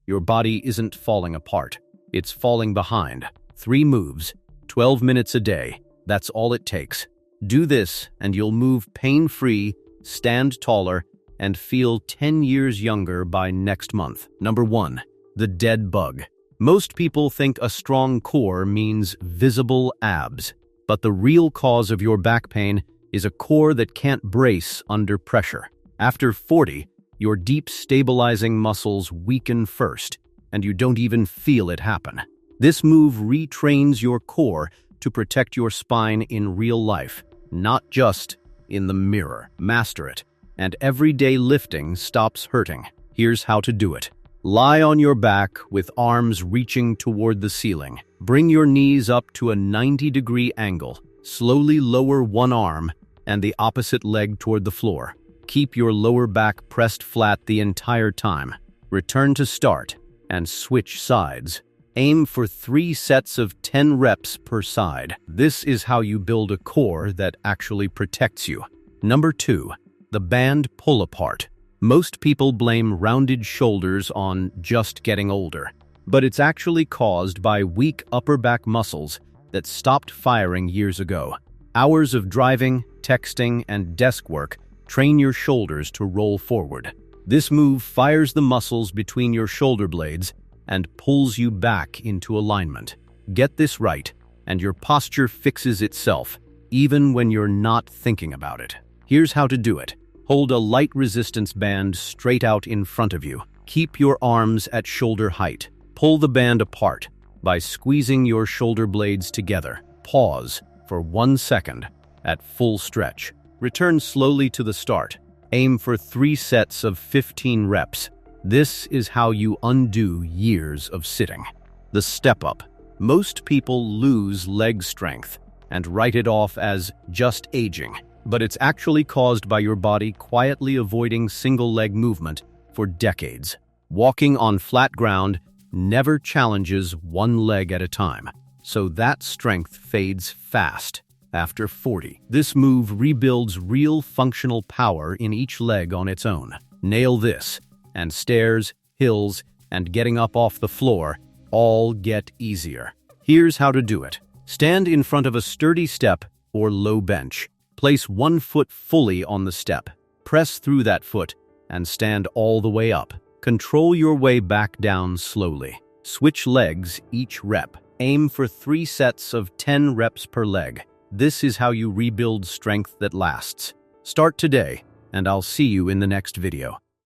Your body isn't falling apart. It's falling behind. 3 moves, 12 minutes a day. That's all it takes. Do this and you'll move pain-free, stand taller, and feel 10 years younger by next month. Number 1. The dead bug. Most people think a strong core means visible abs, but the real cause of your back pain is a core that can't brace under pressure. After 40, your deep stabilizing muscles weaken first, and you don't even feel it happen. This move retrains your core to protect your spine in real life, not just in the mirror. Master it, and everyday lifting stops hurting. Here's how to do it. Lie on your back with arms reaching toward the ceiling. Bring your knees up to a 90-degree angle. Slowly lower one arm and the opposite leg toward the floor. Keep your lower back pressed flat the entire time. Return to start and switch sides. Aim for 3 sets of 10 reps per side. This is how you build a core that actually protects you. Number 2. The band pull-apart. Most people blame rounded shoulders on just getting older, but it's actually caused by weak upper back muscles that stopped firing years ago. Hours of driving, texting, and desk work train your shoulders to roll forward. This move fires the muscles between your shoulder blades and pulls you back into alignment. Get this right, and your posture fixes itself, even when you're not thinking about it. Here's how to do it. Hold a light resistance band straight out in front of you. Keep your arms at shoulder height. Pull the band apart by squeezing your shoulder blades together. Pause for 1 second at full stretch. Return slowly to the start. Aim for 3 sets of 15 reps. This is how you undo years of sitting. The step up. Most people lose leg strength and write it off as just aging, but it's actually caused by your body quietly avoiding single leg movement for decades. Walking on flat ground never challenges one leg at a time, so that strength fades fast after 40. This move rebuilds real functional power in each leg on its own. Nail this, and stairs, hills, and getting up off the floor all get easier. Here's how to do it. Stand in front of a sturdy step or low bench. Place 1 foot fully on the step. Press through that foot and stand all the way up. Control your way back down slowly. Switch legs each rep. Aim for 3 sets of 10 reps per leg. This is how you rebuild strength that lasts. Start today, and I'll see you in the next video.